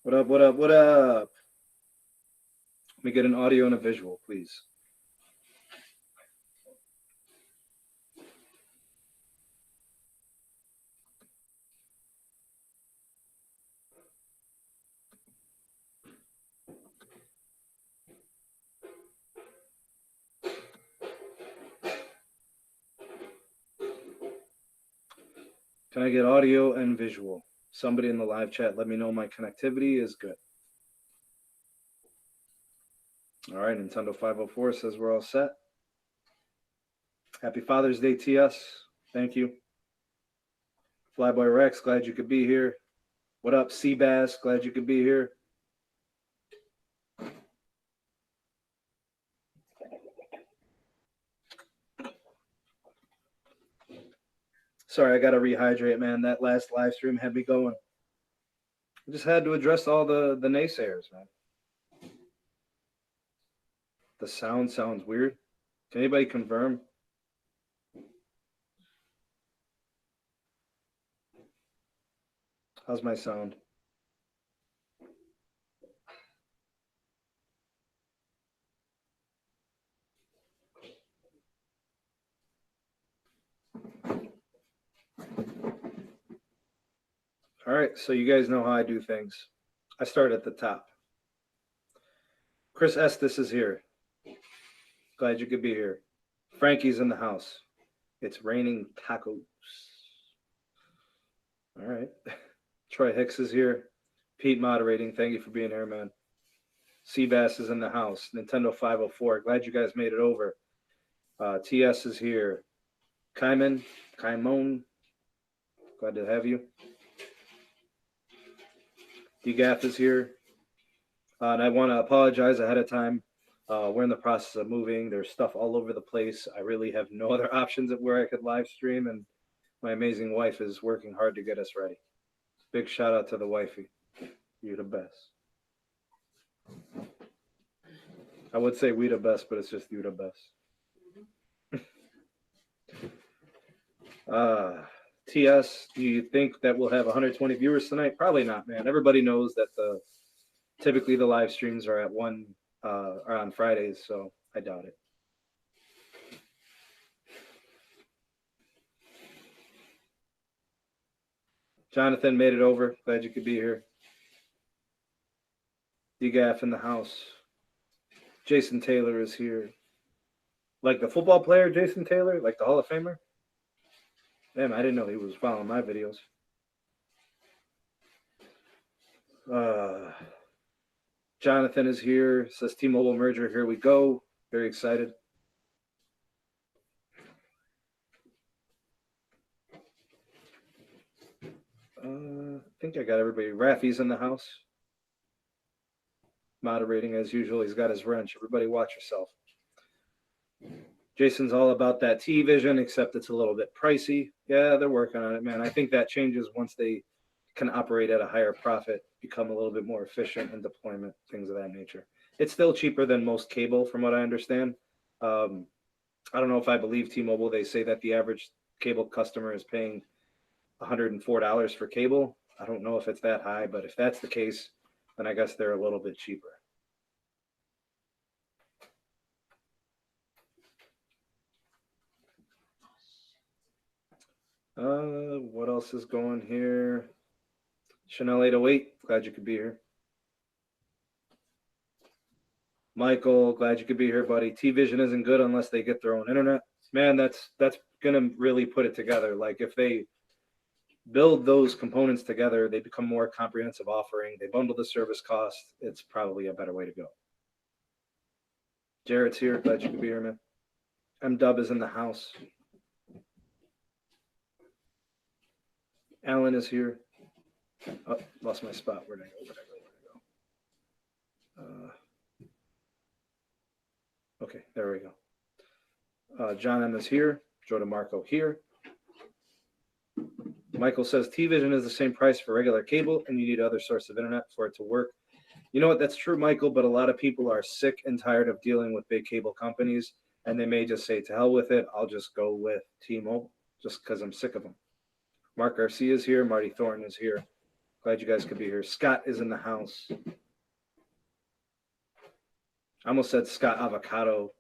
What up, what up, what up? Let me get an audio and a visual, please. Can I get audio and visual? Somebody in the live chat, let me know my connectivity is good. All right, Nintendo 504 says we're all set. Happy Father's Day, TS. Thank you. Flyboy Rex, glad you could be here. What up, Seabass? Glad you could be here. Sorry, I got to rehydrate, man. That last live stream had me going. I just had to address all the naysayers, man. The sound sounds weird. Can anybody confirm? How's my sound? All right, so you guys know how I do things. I start at the top. Chris Estes is here. Glad you could be here. Frankie's in the house. It's raining tacos. All right. Troy Hicks is here. Pete moderating. Thank you for being here, man. Seabass is in the house. Nintendo 504. Glad you guys made it over. TS is here. Kaimon. Glad to have you. DGAF is here. And I want to apologize ahead of time. We're in the process of moving. There's stuff all over the place. I really have no other options of where I could live stream, and my amazing wife is working hard to get us ready. Big shout out to the wifey. You're the best. I would say we the best, but it's just you the best. TS, do you think that we'll have 120 viewers tonight? Probably not, man. Everybody knows that typically the live streams are at 1 or on Fridays, so I doubt it. Jonathan made it over. Glad you could be here. DGAF in the house. Jason Taylor is here. Like the football player, Jason Taylor? Like the Hall of Famer? Damn, I didn't know he was following my videos. Jonathan is here. Says T-Mobile Merger. Here we go. Very excited. I think I got everybody. Rafi's in the house. Moderating as usual. He's got his wrench. Everybody watch yourself. Jason's all about that T-Vision, except it's a little bit pricey. Yeah, they're working on it, man. I think that changes once they can operate at a higher profit, become a little bit more efficient in deployment, things of that nature. It's still cheaper than most cable, from what I understand. I don't know if I believe T-Mobile. They say that the average cable customer is paying $104 for cable. I don't know if it's that high, but if that's the case, then I guess they're a little bit cheaper. What else is going here? Chanel 808, glad you could be here. Michael, glad you could be here, buddy. T-Vision isn't good unless they get their own internet. Man, that's gonna really put it together. Like if they build those components together, they become more comprehensive offering. They bundle the service cost. It's probably a better way to go. Jarrett's here. Glad you could be here, man. M-Dub is in the house. Alan is here. Oh, lost my spot. Where'd I go? Okay, there we go. John M is here. Joe DeMarco here. Michael says T-Vision is the same price for regular cable, and you need other source of internet for it to work. You know what? That's true, Michael, but a lot of people are sick and tired of dealing with big cable companies, and they may just say, to hell with it, I'll just go with T-Mobile, just because I'm sick of them. Mark Garcia is here. Marty Thornton is here. Glad you guys could be here. Scott is in the house. I almost said Scott Avocado.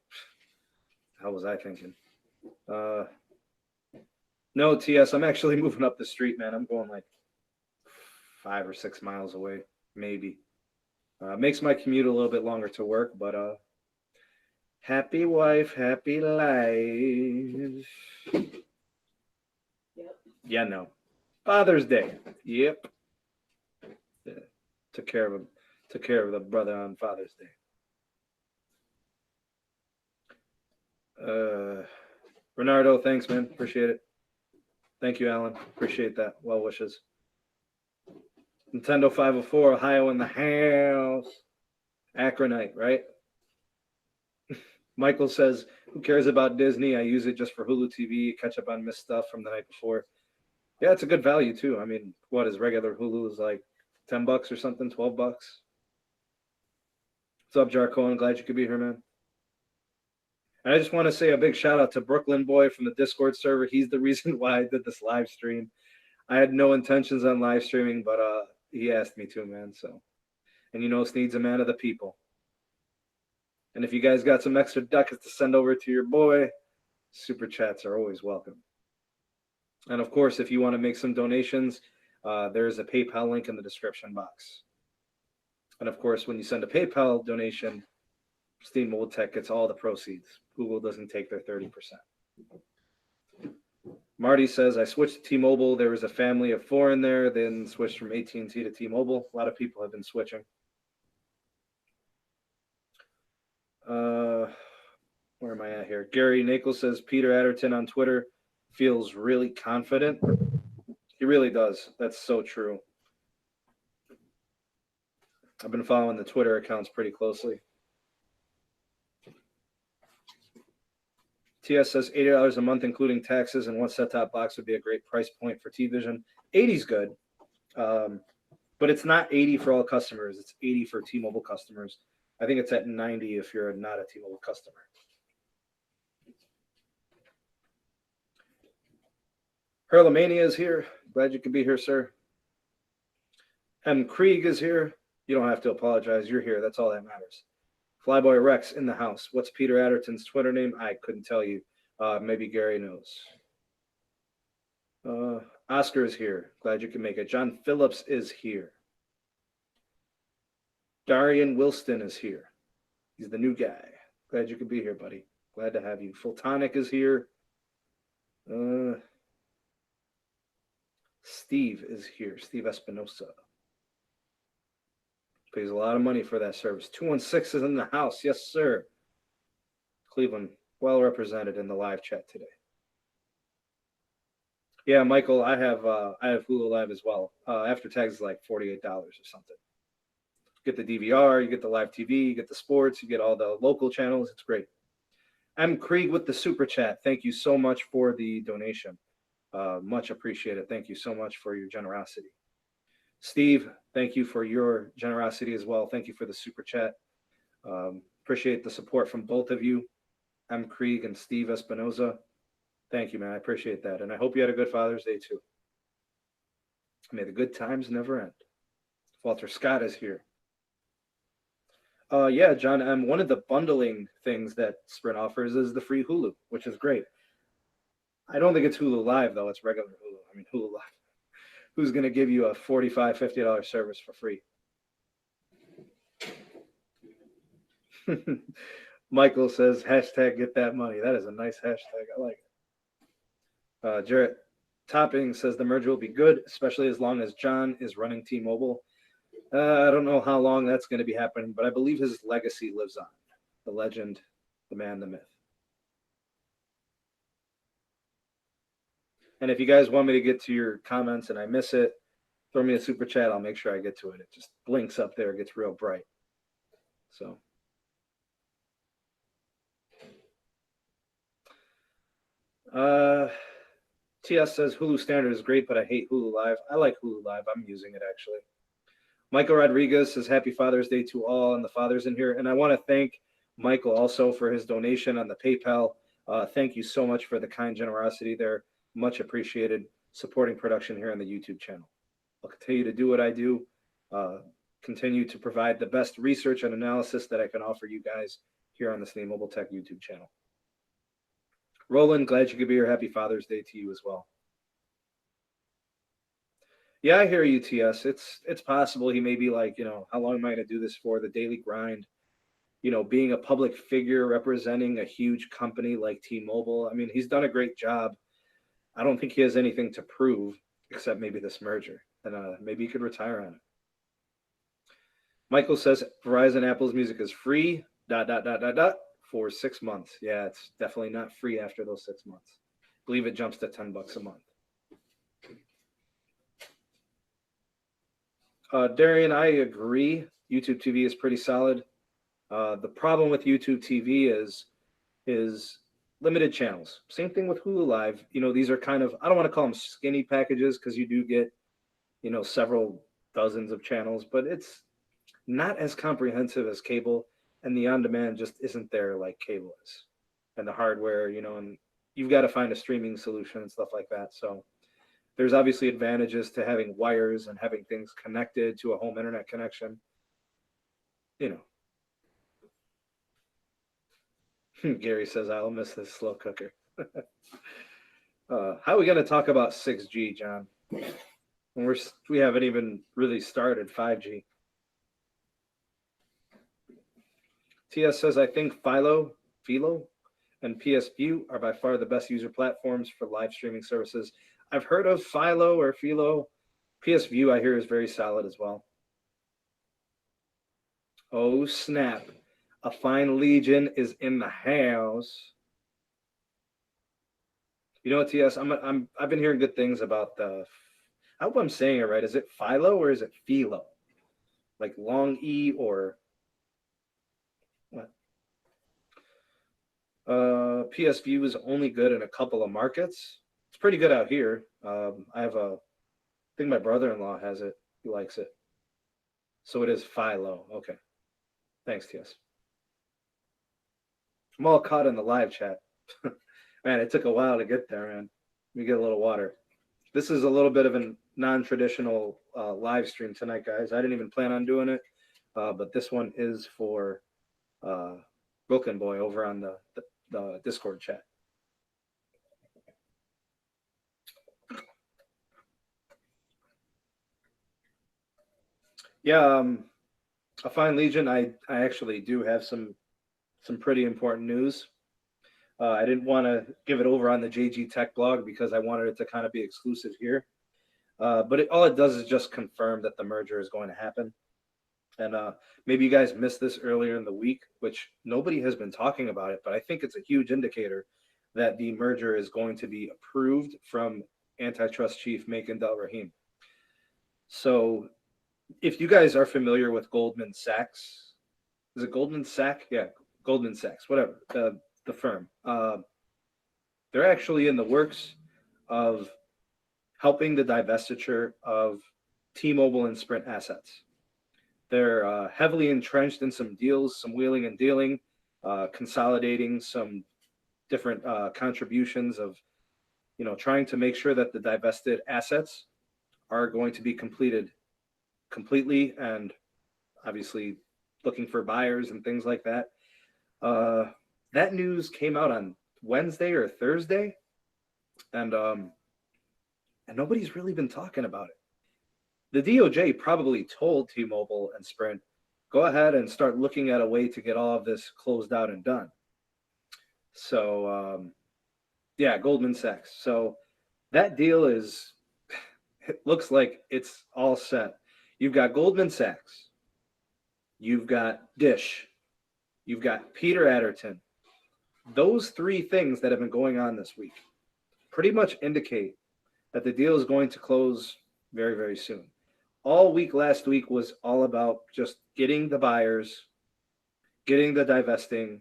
How was I thinking? No, TS, I'm actually moving up the street, man. I'm going like 5 or 6 miles away, maybe. Makes my commute a little bit longer to work, but happy wife, happy life. Yep. Yeah, no. Father's Day. Yep. Yeah. Took care of him. Took care of the brother on Father's Day. Renardo, thanks, man. Appreciate it. Thank you, Alan. Appreciate that. Well wishes. Nintendo 504, Ohio in the house. Akronite, right? Michael says, who cares about Disney? I use it just for Hulu TV, catch up on missed stuff from the night before. Yeah, it's a good value, too. I mean, what is regular Hulu is like $10 or something, $12. What's up, Jarko? I'm glad you could be here, man. And I just want to say a big shout out to Brooklyn Boy from the Discord server. He's the reason why I did this live stream. I had no intentions on live streaming, but he asked me to, man. So, and you know, Sneed's a man of the people. And if you guys got some extra ducats to send over to your boy, super chats are always welcome. And of course, if you want to make some donations, there's a PayPal link in the description box. And of course, when you send a PayPal donation, Steam Mold Tech gets all the proceeds. Google doesn't take their 30%. Marty says, I switched to T-Mobile. There was a family of 4 in there, then switched from AT&T to T-Mobile. A lot of people have been switching. Where am I at here? Gary Nakel says, Peter Adderton on Twitter feels really confident. He really does. That's so true. I've been following the Twitter accounts pretty closely. TS says $80 a month, including taxes, and one set-top box would be a great price point for T-Vision. 80's good, but it's not 80 for all customers. It's 80 for T-Mobile customers. I think it's at 90 if you're not a T-Mobile customer. Hurlemania is here. Glad you could be here, sir. M. Krieg is here. You don't have to apologize. You're here. That's all that matters. Flyboy Rex in the house. What's Peter Adderton's Twitter name? I couldn't tell you. Maybe Gary knows. Oscar is here. Glad you can make it. John Phillips is here. Darian Wilston is here. He's the new guy. Glad you could be here, buddy. Glad to have you. Fultonic is here. Steve is here. Steve Espinosa. Pays a lot of money for that service. 216 is in the house. Yes, sir. Cleveland, well represented in the live chat today. Yeah, Michael, I have Hulu Live as well. After tax is like $48 or something. Get the DVR, you get the live TV, you get the sports, you get all the local channels. It's great. M. Krieg with the super chat. Thank you so much for the donation. Much appreciated. Thank you so much for your generosity. Steve, thank you for your generosity as well. Thank you for the super chat. Appreciate the support from both of you, M. Krieg and Steve Espinoza. Thank you, man. I appreciate that. And I hope you had a good Father's Day, too. May the good times never end. Walter Scott is here. Yeah, John M. One of the bundling things that Sprint offers is the free Hulu, which is great. I don't think it's Hulu Live, though. It's regular Hulu. I mean, Hulu Live. Who's going to give you a $45, $50 service for free? Michael says, hashtag get that money. That is a nice hashtag. I like it. Jarrett Topping says the merger will be good, especially as long as John is running T-Mobile. I don't know how long that's going to be happening, but I believe his legacy lives on. The legend, the man, the myth. And if you guys want me to get to your comments and I miss it, throw me a super chat. I'll make sure I get to it. It just blinks up there. It gets real bright. So. TS says Hulu Standard is great, but I hate Hulu Live. I like Hulu Live. I'm using it, actually. Michael Rodriguez says Happy Father's Day to all and the fathers in here. And I want to thank Michael also for his donation on the PayPal. Thank you so much for the kind generosity there. Much appreciated supporting production here on the YouTube channel. I'll continue to do what I do, continue to provide the best research and analysis that I can offer you guys here on the Sneed Mobile Tech YouTube channel. Roland, glad you could be here. Happy Father's Day to you as well. Yeah, I hear you, TS. It's possible he may be like, how long am I going to do this for? The daily grind. Being a public figure representing a huge company like T-Mobile. I mean, he's done a great job. I don't think he has anything to prove except maybe this merger, and maybe he could retire on it. Michael says Verizon Apple's music is free. ... For 6 months. Yeah, it's definitely not free after those 6 months. I believe it jumps to $10 a month. Darian, I agree. YouTube TV is pretty solid. The problem with YouTube TV is limited channels. Same thing with Hulu Live. These are kind of, I don't want to call them skinny packages because you do get, several dozens of channels, but it's not as comprehensive as cable, and the on-demand just isn't there like cable is. And the hardware, and you've got to find a streaming solution and stuff like that. So there's obviously advantages to having wires and having things connected to a home internet connection. Gary says, I'll miss this slow cooker. How are we going to talk about 6G, John? When we haven't even really started 5G. TS says, I think Philo, and PS View are by far the best user platforms for live streaming services. I've heard of Philo or Philo. PS View, I hear, is very solid as well. Oh, snap. A fine legion is in the house. You know what, TS? I've been hearing good things about I hope I'm saying it right. Is it Philo or is it Philo? Like long E or what? PS View is only good in a couple of markets. It's pretty good out here. I think my brother-in-law has it. He likes it. So it is Philo. Okay. Thanks, TS. I'm all caught in the live chat. Man, it took a while to get there, man. Let me get a little water. This is a little bit of a non-traditional live stream tonight, guys. I didn't even plan on doing it, but this one is for Brooklyn Boy over on the Discord chat. Yeah, a fine legion. I actually do have some pretty important news. I didn't want to give it over on the JG Tech blog because I wanted it to kind of be exclusive here. But all it does is just confirm that the merger is going to happen. And maybe you guys missed this earlier in the week, which nobody has been talking about it, but I think it's a huge indicator that the merger is going to be approved from antitrust chief Makan Delrahim. So if you guys are familiar with Goldman Sachs, is it Goldman Sachs? Yeah, Goldman Sachs, whatever, the firm. They're actually in the works of helping the divestiture of T-Mobile and Sprint assets. They're heavily entrenched in some deals, some wheeling and dealing, consolidating some different contributions of, trying to make sure that the divested assets are going to be completed completely, and obviously looking for buyers and things like that. That news came out on Wednesday or Thursday, and nobody's really been talking about it. The DOJ probably told T-Mobile and Sprint, go ahead and start looking at a way to get all of this closed out and done. So, yeah, Goldman Sachs. So that deal it looks like it's all set. You've got Goldman Sachs. You've got Dish. You've got Peter Adderton. Those three things that have been going on this week pretty much indicate that the deal is going to close very, very soon. All week last week was all about just getting the buyers, getting the divesting,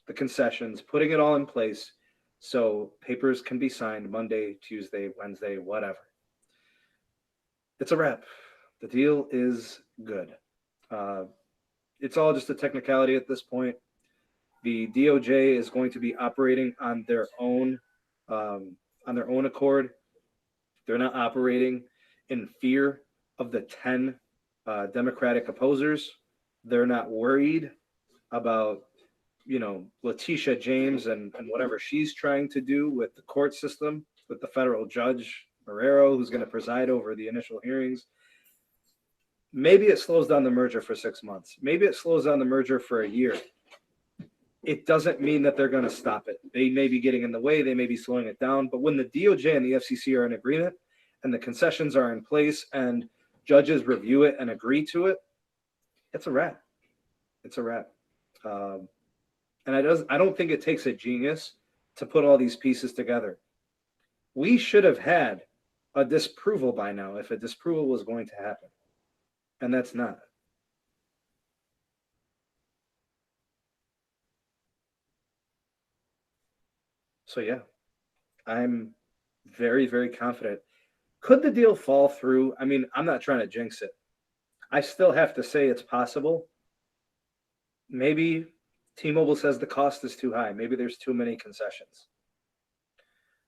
the concessions, putting it all in place so papers can be signed Monday, Tuesday, Wednesday, whatever. It's a wrap. The deal is good. It's all just a technicality at this point. The DOJ is going to be operating on their own accord. They're not operating in fear of the 10 Democratic opposers, they're not worried about, Letitia James and whatever she's trying to do with the court system, with the federal judge, Marrero, who's going to preside over the initial hearings. Maybe it slows down the merger for 6 months. Maybe it slows down the merger for a year. It doesn't mean that they're going to stop it. They may be getting in the way. They may be slowing it down. But when the DOJ and the FCC are in agreement and the concessions are in place and judges review it and agree to it, it's a wrap. It's a wrap. And I don't think it takes a genius to put all these pieces together. We should have had a disapproval by now if a disapproval was going to happen. And that's not. So yeah, I'm very, very confident. Could the deal fall through? I mean, I'm not trying to jinx it. I still have to say it's possible. Maybe T-Mobile says the cost is too high. Maybe there's too many concessions.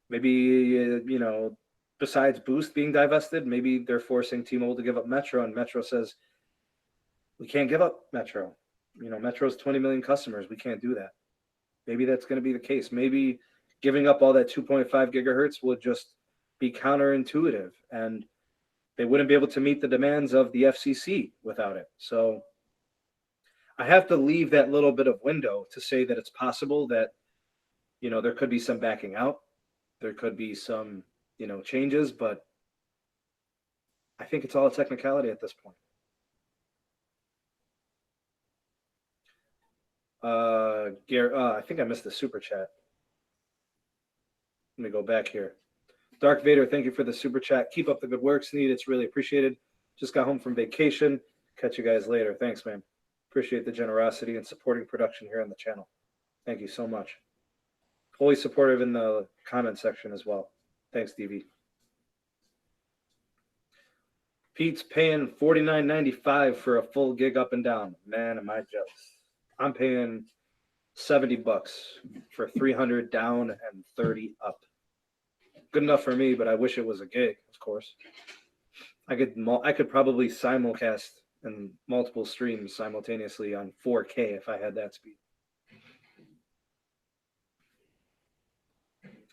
Maybe, besides Boost being divested, maybe they're forcing T-Mobile to give up Metro, and Metro says, we can't give up Metro. Metro's 20 million customers. We can't do that. Maybe that's going to be the case. Maybe giving up all that 2.5 gigahertz would just be counterintuitive, and they wouldn't be able to meet the demands of the FCC without it. So I have to leave that little bit of window to say that it's possible that, there could be some backing out. There could be some, changes, but I think it's all a technicality at this point. I think I missed the super chat. Let me go back here. Dark Vader, thank you for the super chat. Keep up the good work, Sneed. It's really appreciated. Just got home from vacation. Catch you guys later. Thanks, man. Appreciate the generosity and supporting production here on the channel. Thank you so much. Always supportive in the comment section as well. Thanks, DV. Pete's paying $49.95 for a full gig up and down. Man, am I jealous. I'm paying $70 for 300 down and 30 up. Good enough for me, but I wish it was a gig, of course. I could probably simulcast in multiple streams simultaneously on 4K if I had that speed.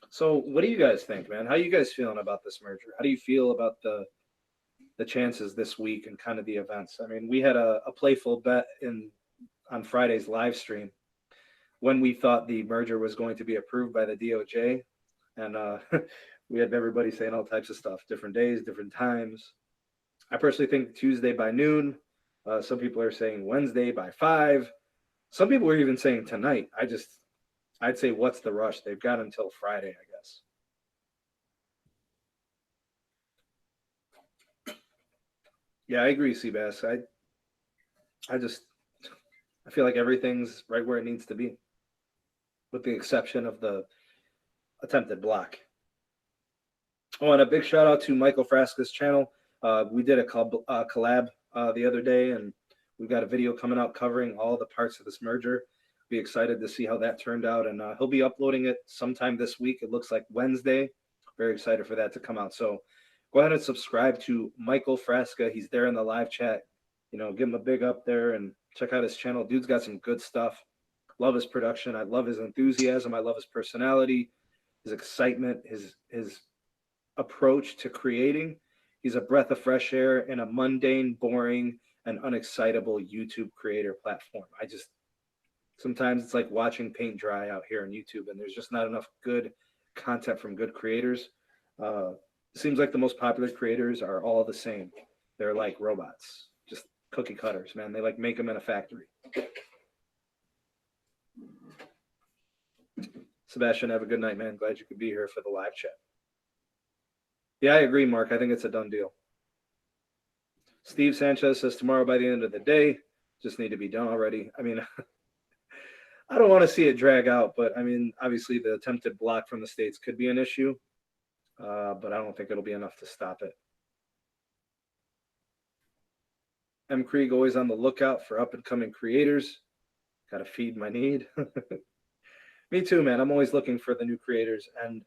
So what do you guys think, man? How are you guys feeling about this merger? How do you feel about the chances this week and kind of the events? I mean, we had a playful bet on Friday's live stream when we thought the merger was going to be approved by the DOJ. And we had everybody saying all types of stuff, different days, different times. I personally think Tuesday by noon. Some people are saying Wednesday by 5. Some people are even saying tonight. I'd say what's the rush? They've got until Friday, I guess. Yeah, I agree, Seabass. I feel like everything's right where it needs to be, with the exception of the attempted block. Oh, and a big shout out to Michael Frasca's channel. We did a collab the other day, and we've got a video coming out covering all the parts of this merger. Be excited to see how that turned out, and he'll be uploading it sometime this week. It looks like Wednesday. Very excited for that to come out. So go ahead and subscribe to Michael Frasca. He's there in the live chat. Give him a big up there and check out his channel. Dude's got some good stuff. Love his production. I love his enthusiasm. I love his personality, his excitement, his approach to creating. He's a breath of fresh air in a mundane, boring, and unexcitable YouTube creator platform. Sometimes it's like watching paint dry out here on YouTube, and there's just not enough good content from good creators. It seems like the most popular creators are all the same. They're like robots, just cookie cutters, man. They make them in a factory. Sebastian, have a good night, man. Glad you could be here for the live chat. Yeah, I agree, Mark. I think it's a done deal. Steve Sanchez says tomorrow by the end of the day. Just need to be done already. I mean, I don't want to see it drag out, but I mean, obviously the attempted block from the states could be an issue, but I don't think it'll be enough to stop it. M. Krieg always on the lookout for up-and-coming creators. Got to feed my need. Me too, man. I'm always looking for the new creators, and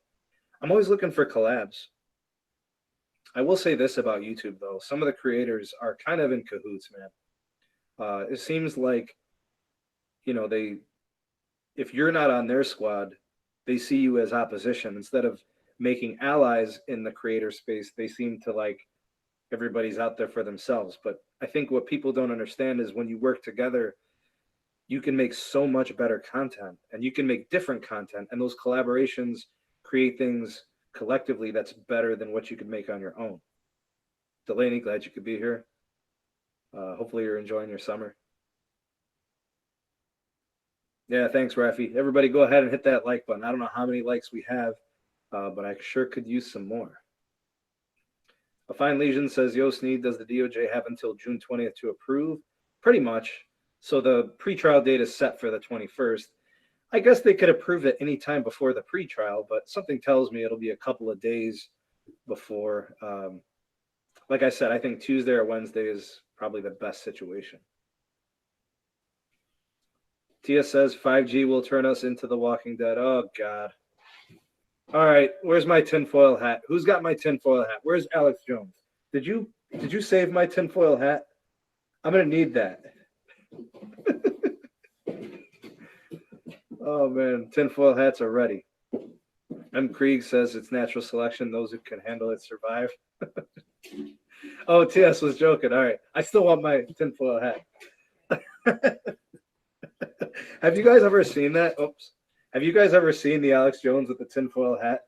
I'm always looking for collabs. I will say this about YouTube though. Some of the creators are kind of in cahoots, man. It seems like, they if you're not on their squad, they see you as opposition instead of making allies in the creator space. They seem to like everybody's out there for themselves. But I think what people don't understand is when you work together, you can make so much better content and you can make different content. And those collaborations create things collectively that's better than what you could make on your own. Delaney, glad you could be here. Hopefully you're enjoying your summer. Yeah, thanks, Rafi. Everybody go ahead and hit that like button. I don't know how many likes we have, but I sure could use some more. A Fine Legion says, Yo, Sneed, does the DOJ have until June 20th to approve? Pretty much. So the pretrial date is set for the 21st. I guess they could approve it any time before the pretrial, but something tells me it'll be a couple of days before. Like I said, I think Tuesday or Wednesday is probably the best situation. Tia says 5G will turn us into the Walking Dead. Oh, God. All right, where's my tinfoil hat? Who's got my tinfoil hat? Where's Alex Jones? Did you save my tinfoil hat? I'm gonna need that. Oh man, tinfoil hats are ready. M. Krieg says it's natural selection. Those who can handle it survive. Oh, TS was joking. All right, I still want my tinfoil hat. Have you guys ever seen that? Oops. Have you guys ever seen the Alex Jones with the tinfoil hat?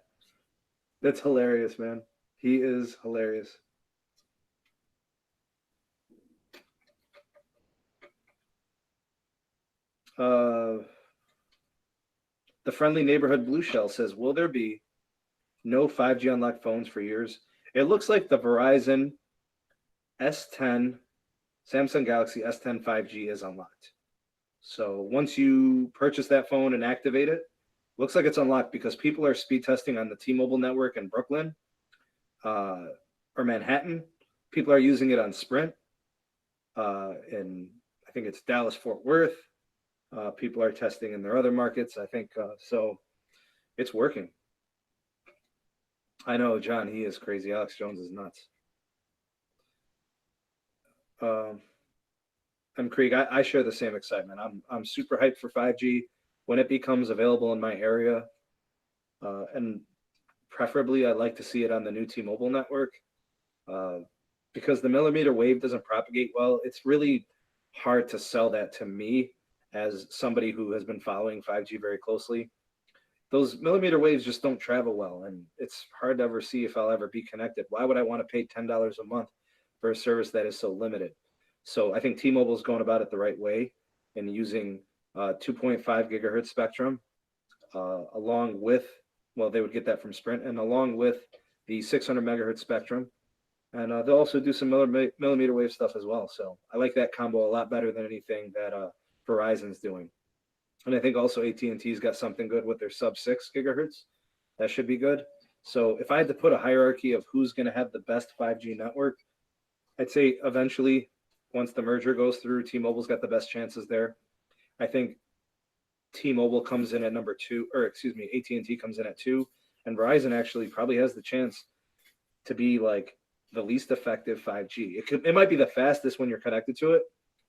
That's hilarious, man. He is hilarious. The Friendly Neighborhood Blue Shell says, will there be no 5G unlocked phones for years? It looks like the Verizon S10, Samsung Galaxy S10 5G is unlocked. So once you purchase that phone and activate it, looks like it's unlocked because people are speed testing on the T-Mobile network in Brooklyn or Manhattan. People are using it on Sprint in, I think it's Dallas, Fort Worth. People are testing in their other markets, I think. So it's working. I know, John, he is crazy. Alex Jones is nuts. I'm Krieg. I share the same excitement. I'm super hyped for 5G when it becomes available in my area, and preferably I'd like to see it on the new T-Mobile network, because the millimeter wave doesn't propagate well. It's really hard to sell that to me as somebody who has been following 5G very closely. Those millimeter waves just don't travel well, and it's hard to ever see if I'll ever be connected. Why would I want to pay $10 a month for a service that is so limited? So I think T-Mobile is going about it the right way and using 2.5 gigahertz spectrum along with, well, they would get that from Sprint, and along with the 600 megahertz spectrum. And they'll also do some millimeter wave stuff as well. So I like that combo a lot better than anything that Verizon's doing. And I think also AT&T's got something good with their sub 6 gigahertz. That should be good. So if I had to put a hierarchy of who's going to have the best 5G network, I'd say eventually, once the merger goes through, T-Mobile's got the best chances there. I think T-Mobile comes in at number 2, or excuse me, AT&T comes in at 2, and Verizon actually probably has the chance to be like the least effective 5G. It might be the fastest when you're connected to it,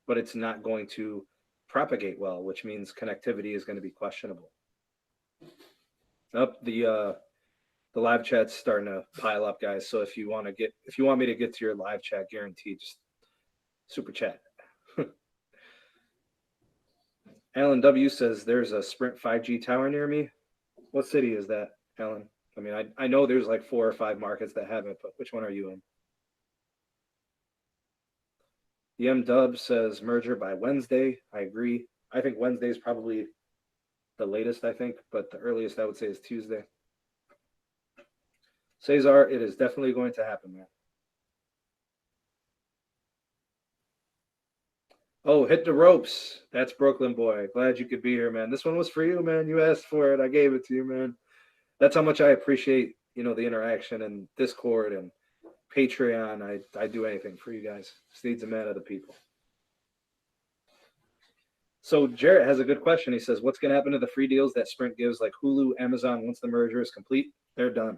but it's not going to propagate well, which means connectivity is going to be questionable. The live chat's starting to pile up, guys. So if you want me to get to your live chat, guaranteed, just super chat. Alan W says there's a Sprint 5G tower near me. What city is that, Alan? I mean, I know there's like 4 or 5 markets that have it, but which one are you in? The M-Dub says merger by Wednesday. I agree. I think Wednesday is probably the latest, I think, but the earliest I would say is Tuesday. Cesar, it is definitely going to happen, man. Oh, hit the ropes. That's Brooklyn boy. Glad you could be here, man. This one was for you, man. You asked for it. I gave it to you, man. That's how much I appreciate, the interaction and Discord and Patreon. I do anything for you guys. Sneed's a man of the people. So Jarrett has a good question. He says, what's going to happen to the free deals that Sprint gives, like Hulu, Amazon, once the merger is complete? They're done.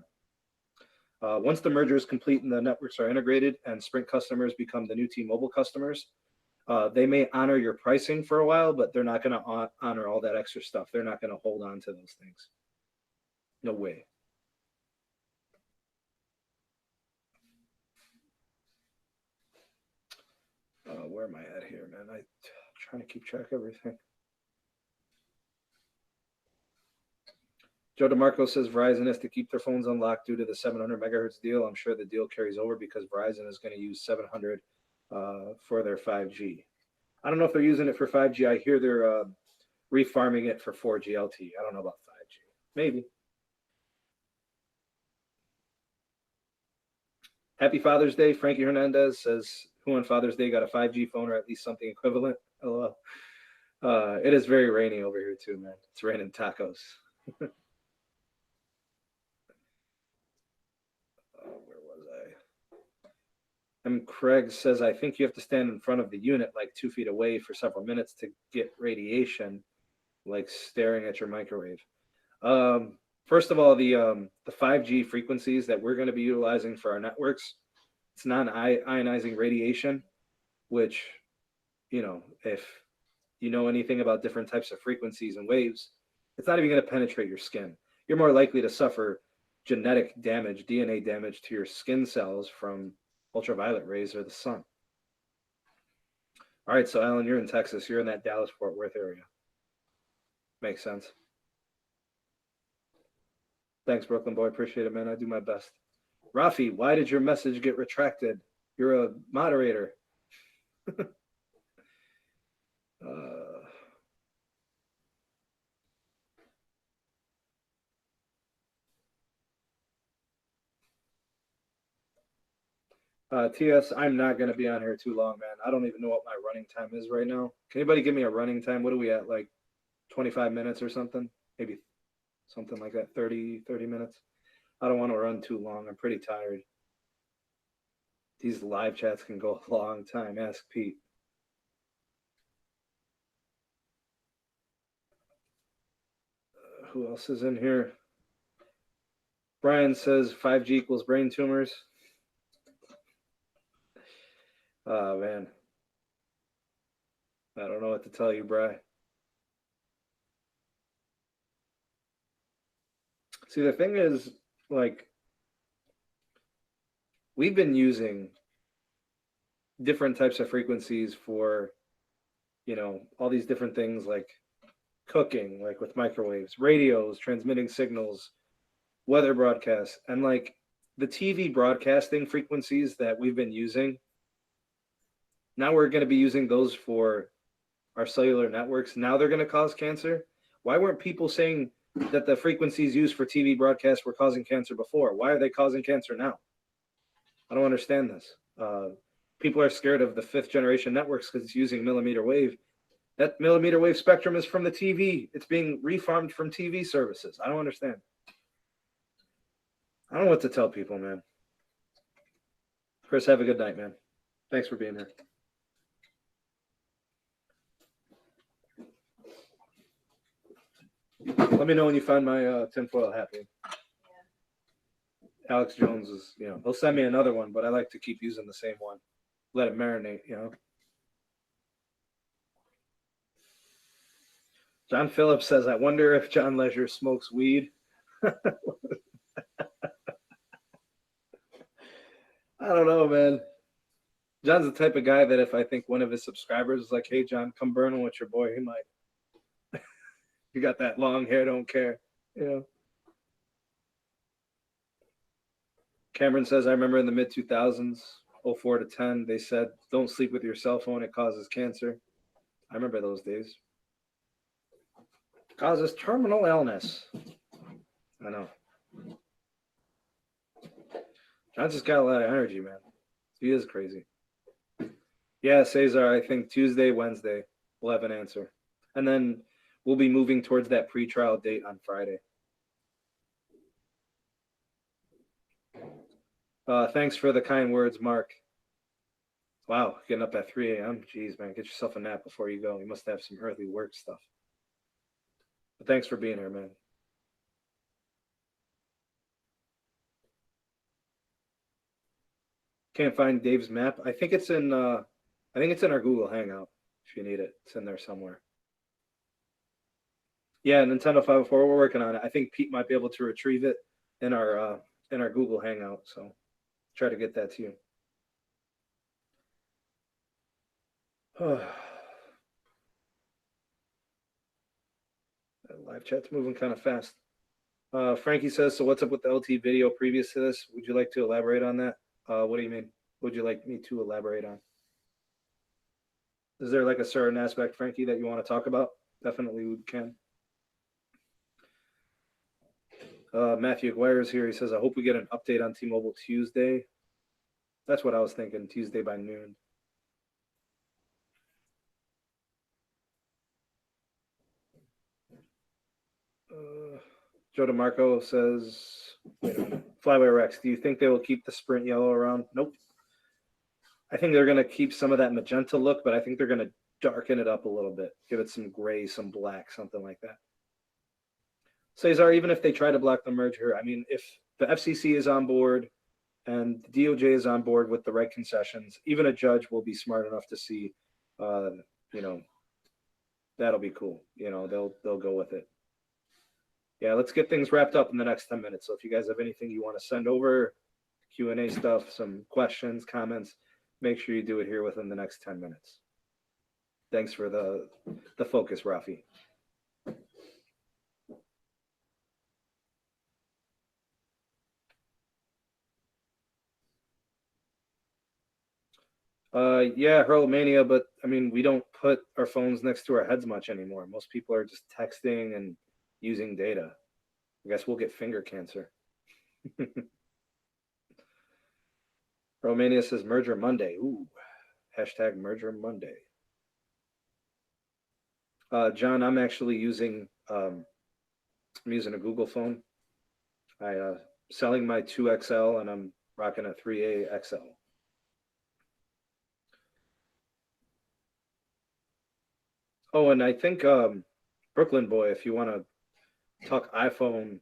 Once the merger is complete and the networks are integrated and Sprint customers become the new T-Mobile customers, they may honor your pricing for a while, but they're not going to honor all that extra stuff. They're not going to hold on to those things. No way. Where am I at here, man? I'm trying to keep track of everything. Joe DeMarco says Verizon has to keep their phones unlocked due to the 700 megahertz deal. I'm sure the deal carries over because Verizon is going to use 700 for their 5G. I don't know if they're using it for 5G. I hear they're refarming it for 4G LTE. I don't know about 5G. Maybe. Happy Father's Day. Frankie Hernandez says, who on Father's Day got a 5G phone or at least something equivalent? LOL. It is very rainy over here too, man. It's raining tacos. Where was I? Craig says, I think you have to stand in front of the unit like 2 feet away for several minutes to get radiation, like staring at your microwave. First of all, the 5G frequencies that we're going to be utilizing for our networks, it's non-ionizing radiation, which, you know, if you know anything about different types of frequencies and waves, it's not even going to penetrate your skin. You're more likely to suffer genetic damage, DNA damage to your skin cells from ultraviolet rays or the sun. All right, so Alan, you're in Texas. You're in that Dallas-Fort Worth area. Makes sense. Thanks, Brooklyn boy. Appreciate it, man. I do my best. Rafi, why did your message get retracted? You're a moderator. TS, I'm not going to be on here too long, man. I don't even know what my running time is right now. Can anybody give me a running time? What are we at, like 25 minutes or something? Maybe something like that, 30 minutes. I don't want to run too long. I'm pretty tired. These live chats can go a long time. Ask Pete. Who else is in here? Brian says 5G equals brain tumors. Oh, man. I don't know what to tell you, Bri. See, the thing is, like, we've been using different types of frequencies for, you know, all these different things like cooking, like with microwaves, radios, transmitting signals, weather broadcasts, and like the TV broadcasting frequencies that we've been using. Now we're going to be using those for our cellular networks. Now they're going to cause cancer. Why weren't people saying that the frequencies used for TV broadcasts were causing cancer before? Why are they causing cancer now? I don't understand this. People are scared of the 5th generation networks because it's using millimeter wave. That millimeter wave spectrum is from the TV. It's being refarmed from TV services. I don't understand. I don't know what to tell people, man. Chris, have a good night, man. Thanks for being here. Let me know when you find my tinfoil hat. Yeah. Alex Jones is, you know, he'll send me another one, but I like to keep using the same one. Let it marinate, you know. John Phillips says, I wonder if John Leisure smokes weed. I don't know, man. John's the type of guy that if I think one of his subscribers is like, hey, John, come burning with your boy, he might. You got that long hair, don't care. You know. Cameron says, I remember in the mid-2000s, 04 to 10, they said, don't sleep with your cell phone, it causes cancer. I remember those days. Causes terminal illness. I know. John's just got a lot of energy, man. He is crazy. Yeah, Cesar, I think Tuesday, Wednesday, we'll have an answer. And then we'll be moving towards that pre-trial date on Friday. Thanks for the kind words, Mark. Wow, getting up at 3 a.m. Jeez, man, get yourself a nap before you go. You must have some early work stuff. But thanks for being here, man. Can't find Dave's map. I think it's in our Google Hangout. If you need it, it's in there somewhere. Yeah, Nintendo 504. We're working on it. I think Pete might be able to retrieve it in our Google Hangout. So try to get that to you. Live chat's moving kind of fast. Frankie says, so what's up with the LT video previous to this? Would you like to elaborate on that? What do you mean? Would you like me to elaborate on? Is there like a certain aspect, Frankie, that you want to talk about? Definitely we can. Matthew Aguirre is here. He says, I hope we get an update on T-Mobile Tuesday. That's what I was thinking, Tuesday by noon. Joe DeMarco says, wait a minute. Flyway Rex, do you think they will keep the Sprint yellow around? Nope. I think they're going to keep some of that magenta look, but I think they're going to darken it up a little bit. Give it some gray, some black, something like that. Cesar, even if they try to block the merger, I mean, if the FCC is on board and the DOJ is on board with the right concessions, even a judge will be smart enough to see, that'll be cool. They'll go with it. Yeah, let's get things wrapped up in the next 10 minutes. So if you guys have anything you want to send over, Q&A stuff, some questions, comments, make sure you do it here within the next 10 minutes. Thanks for the focus, Rafi. Yeah, Hurlmania, but I mean, we don't put our phones next to our heads much anymore. Most people are just texting and using data. I guess we'll get finger cancer. Romania says merger Monday. Ooh, hashtag merger Monday. John, I'm actually using a Google phone. I selling my 2XL and I'm rocking a 3A XL. Oh, and I think Brooklyn Boy, if you want to talk iPhone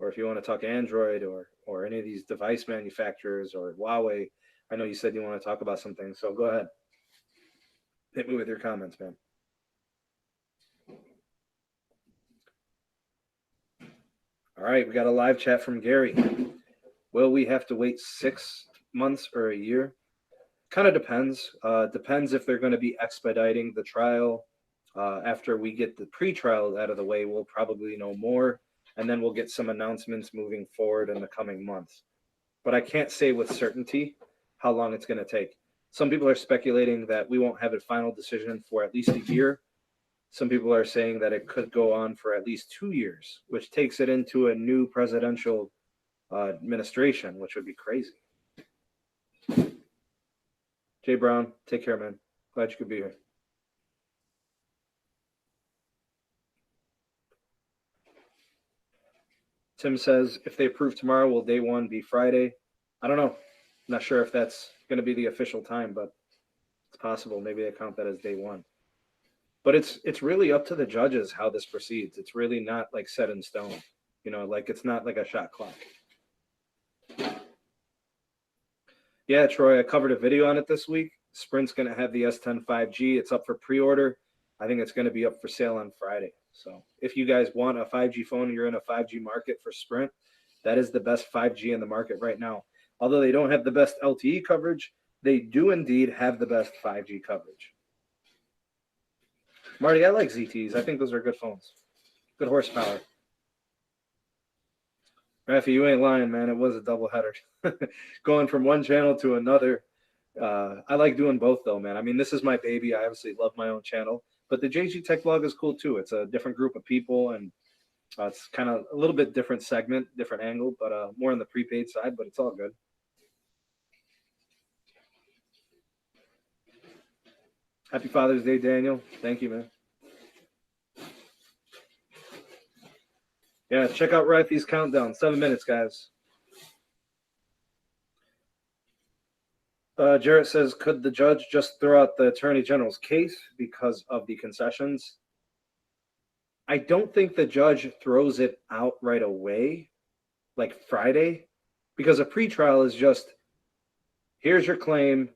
or if you want to talk Android or any of these device manufacturers or Huawei, I know you said you want to talk about something, so go ahead. Hit me with your comments, man. All right, we got a live chat from Gary. Will we have to wait 6 months or a year? Kind of depends. Depends if they're going to be expediting the trial. After we get the pre-trial out of the way, we'll probably know more, and then we'll get some announcements moving forward in the coming months. But I can't say with certainty how long it's going to take. Some people are speculating that we won't have a final decision for at least a year. Some people are saying that it could go on for at least 2 years, which takes it into a new presidential administration, which would be crazy. Jay Brown, take care, man. Glad you could be here. Tim says, if they approve tomorrow, will day one be Friday? I don't know. Not sure if that's going to be the official time, but it's possible. Maybe they count that as day one. But it's really up to the judges how this proceeds. It's really not like set in stone. It's not like a shot clock. Yeah, Troy, I covered a video on it this week. Sprint's going to have the S10 5G. It's up for pre-order. I think it's going to be up for sale on Friday. So if you guys want a 5G phone and you're in a 5G market for Sprint, that is the best 5G in the market right now. Although they don't have the best LTE coverage, they do indeed have the best 5G coverage. Marty, I like ZTs. I think those are good phones. Good horsepower. Rafi, you ain't lying, man. It was a doubleheader. Going from one channel to another. I like doing both, though, man. I mean, this is my baby. I obviously love my own channel. But the JG Tech Vlog is cool, too. It's a different group of people, and it's kind of a little bit different segment, different angle, but more on the prepaid side, but it's all good. Happy Father's Day, Daniel. Thank you, man. Yeah, check out Rafi's countdown. 7 minutes, guys. Jarrett says, could the judge just throw out the attorney general's case because of the concessions? I don't think the judge throws it out right away, like Friday, because a pretrial is just, Here's your claim.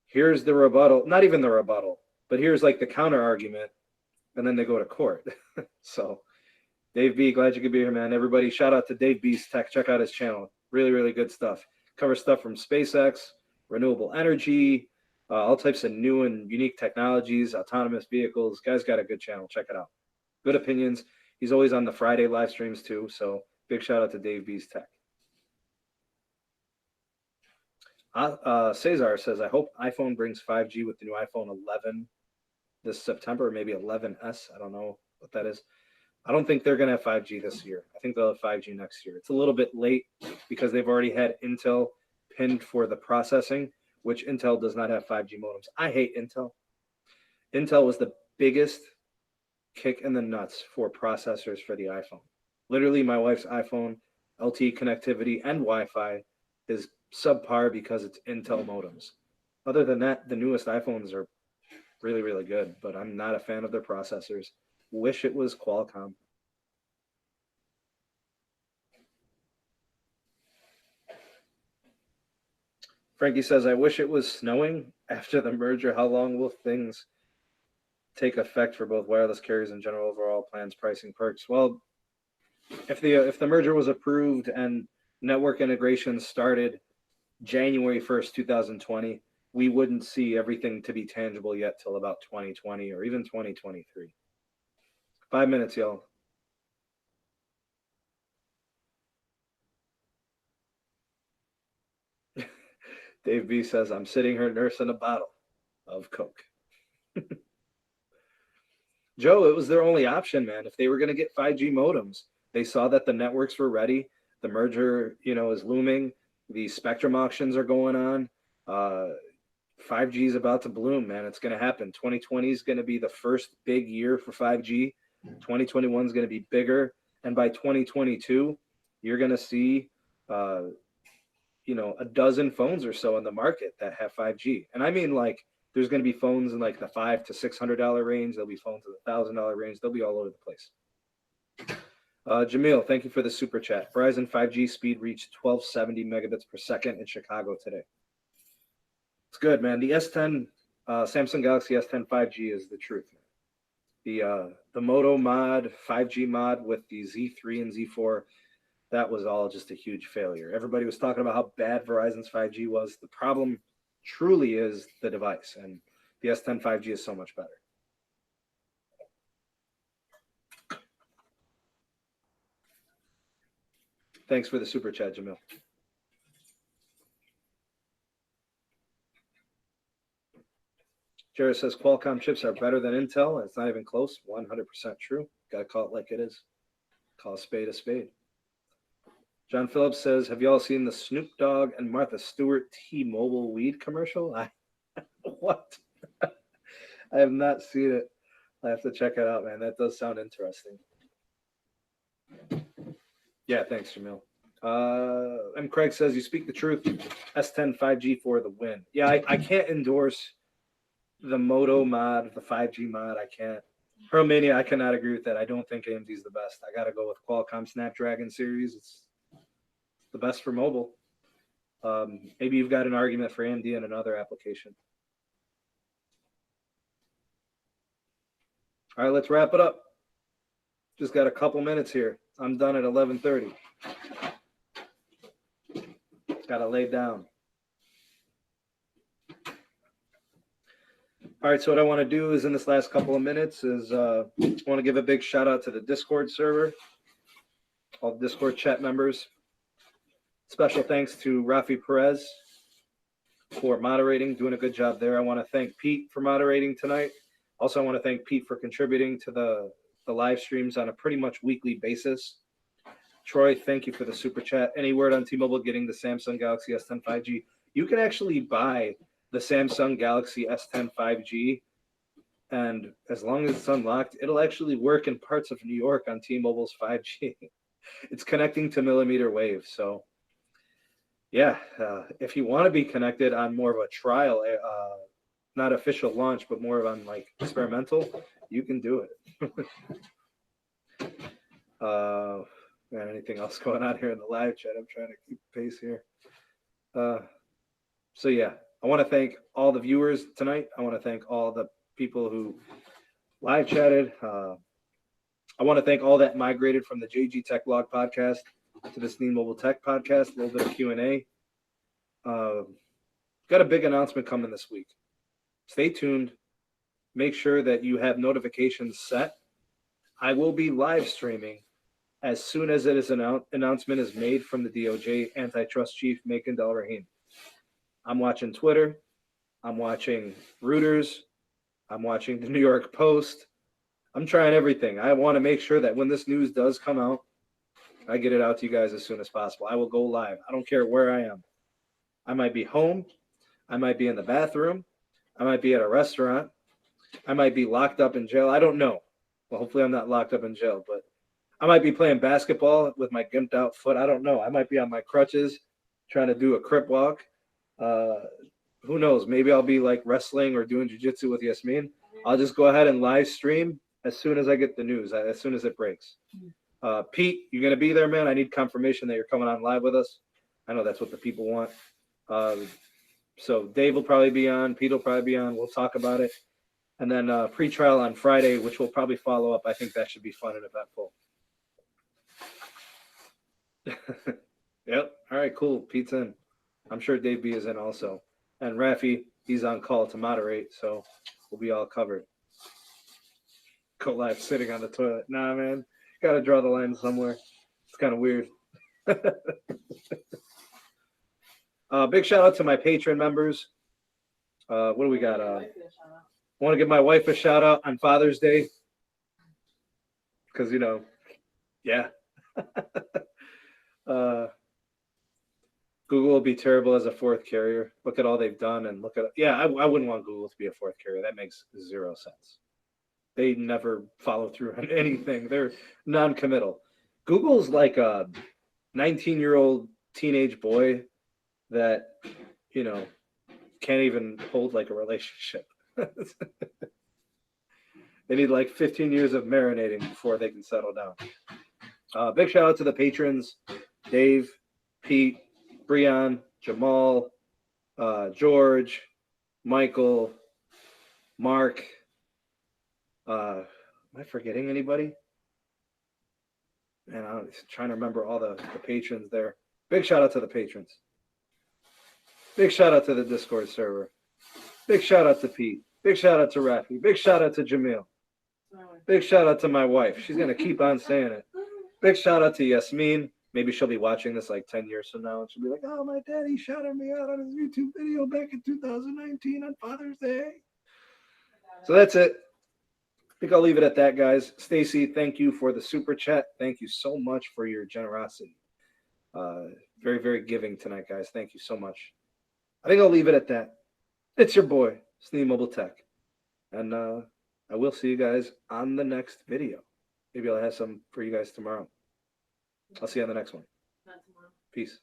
Here's the rebuttal. Not even the rebuttal, but here's like the counter argument. And then they go to court. So Dave B, glad you could be here, man. Everybody, shout out to Dave B's Tech. Check out his channel. Really, really good stuff. Covers stuff from SpaceX, renewable energy, all types of new and unique technologies, autonomous vehicles. Guy's got a good channel. Check it out. Good opinions. He's always on the Friday live streams too. So big shout out to Dave B's Tech. Cesar says, I hope iPhone brings 5G with the new iPhone 11 this September, or maybe 11S. I don't know what that is. I don't think they're going to have 5G this year. I think they'll have 5G next year. It's a little bit late because they've already had Intel pinned for the processing, which Intel does not have 5G modems. I hate Intel. Intel was the biggest kick in the nuts for processors for the iPhone. Literally, my wife's iPhone, LTE connectivity, and Wi-Fi is subpar because it's Intel modems. Other than that, the newest iPhones are really, really good, but I'm not a fan of their processors. Wish it was Qualcomm. Frankie says, I wish it was snowing after the merger. How long will things take effect for both wireless carriers and general overall plans, pricing, perks? Well, if the merger was approved and network integration started January 1st, 2020, we wouldn't see everything to be tangible yet till about 2020 or even 2023. 5 minutes, y'all. Dave B says, I'm sitting here nursing a bottle of Coke. Joe, it was their only option, man. If they were going to get 5G modems, they saw that the networks were ready. The merger, is looming. The spectrum auctions are going on. 5G is about to bloom, man. It's going to happen. 2020 is going to be the first big year for 5G. 2021 is going to be bigger. And by 2022, you're going to see, a dozen phones or so in the market that have 5G. And I mean, like, there's going to be phones in like the $500 to $600 range. There'll be phones in the $1,000 range. They'll be all over the place. Jamil, thank you for the super chat. Verizon 5G speed reached 1270 megabits per second in Chicago today. It's good, man. The S10, Samsung Galaxy S10 5G is the truth. The Moto mod, 5G mod with the Z3 and Z4, that was all just a huge failure. Everybody was talking about how bad Verizon's 5G was. The problem truly is the device, and the S10 5G is so much better. Thanks for the super chat, Jamil. Jared says Qualcomm chips are better than Intel. It's not even close. 100% true. Got to call it like it is. Call a spade a spade. John Phillips says, have you all seen the Snoop Dogg and Martha Stewart T-Mobile weed commercial? What? I have not seen it. I have to check it out, man. That does sound interesting. Yeah, thanks, Jamil. And Craig says, you speak the truth. S10 5G for the win. Yeah, I can't endorse the Moto mod, the 5G mod. I can't. Romania, I cannot agree with that. I don't think AMD is the best. I got to go with Qualcomm Snapdragon series. It's the best for mobile. Maybe you've got an argument for AMD in another application. All right, let's wrap it up. Just got a couple minutes here. I'm done at 11:30. Got to lay down. All right, so what I want to do is in this last couple of minutes is I want to give a big shout out to the Discord server, all the Discord chat members. Special thanks to Rafi Perez for moderating, doing a good job there. I want to thank Pete for moderating tonight. Also, I want to thank Pete for contributing to the live streams on a pretty much weekly basis. Troy, thank you for the super chat. Any word on T-Mobile getting the Samsung Galaxy S10 5G? You can actually buy the Samsung Galaxy S10 5G, and as long as it's unlocked, it'll actually work in parts of New York on T-Mobile's 5G. It's connecting to millimeter wave, so yeah, if you want to be connected on more of a trial, not official launch, but more of on like experimental, you can do it. Man, anything else going on here in the live chat? I'm trying to keep pace here. So yeah, I want to thank all the viewers tonight. I want to thank all the people who live chatted. I want to thank all that migrated from the JG Tech Blog podcast to the Sneed Mobile Tech podcast. A little bit of Q&A. Got a big announcement coming this week. Stay tuned. Make sure that you have notifications set. I will be live streaming as soon as announcement is made from the DOJ antitrust chief, Macon Del Rahim. I'm watching Twitter. I'm watching Reuters. I'm watching the New York Post. I'm trying everything. I want to make sure that when this news does come out, I get it out to you guys as soon as possible. I will go live. I don't care where I am. I might be home. I might be in the bathroom. I might be at a restaurant. I might be locked up in jail. I don't know. Well, hopefully I'm not locked up in jail, but I might be playing basketball with my gimped out foot. I don't know. I might be on my crutches trying to do a crip walk. Who knows? Maybe I'll be like wrestling or doing jiu-jitsu with Yasmin. I'll just go ahead and live stream as soon as I get the news, as soon as it breaks. Pete, you're going to be there, man. I need confirmation that you're coming on live with us. I know that's what the people want. So Dave will probably be on. Pete will probably be on. We'll talk about it. And then pre-trial on Friday, which we'll probably follow up. I think that should be fun and eventful. Yep. All right, cool. Pete's in. I'm sure Dave B is in also. And Rafi, he's on call to moderate, so we'll be all covered. Go live sitting on the toilet. Nah, man. Got to draw the line somewhere. It's kind of weird. Big shout out to my Patreon members. What do we got? I want to give my wife a shout out on Father's Day. Because, yeah. Google will be terrible as a fourth carrier. Look at all they've done and look at it. Yeah, I wouldn't want Google to be a fourth carrier. That makes zero sense. They never follow through on anything. They're non-committal. Google's like a 19-year-old teenage boy that, can't even hold like a relationship. They need like 15 years of marinating before they can settle down. Big shout out to the patrons, Dave, Pete, Breon, Jamal, George, Michael, Mark. Am I forgetting anybody? Man, I'm trying to remember all the patrons there. Big shout out to the patrons. Big shout out to the Discord server. Big shout out to Pete. Big shout out to Rafi. Big shout out to Jamil. Big shout out to my wife. She's going to keep on saying it. Big shout out to Yasmin. Maybe she'll be watching this like 10 years from now and she'll be like, oh, my daddy shouted me out on his YouTube video back in 2019 on Father's Day. So that's it. I think I'll leave it at that, guys. Stacy, thank you for the super chat. Thank you so much for your generosity. Very, very giving tonight, guys. Thank you so much. I think I'll leave it at that. It's your boy, Sneed Mobile Tech. And I will see you guys on the next video. Maybe I'll have some for you guys tomorrow. I'll see you on the next one. Peace.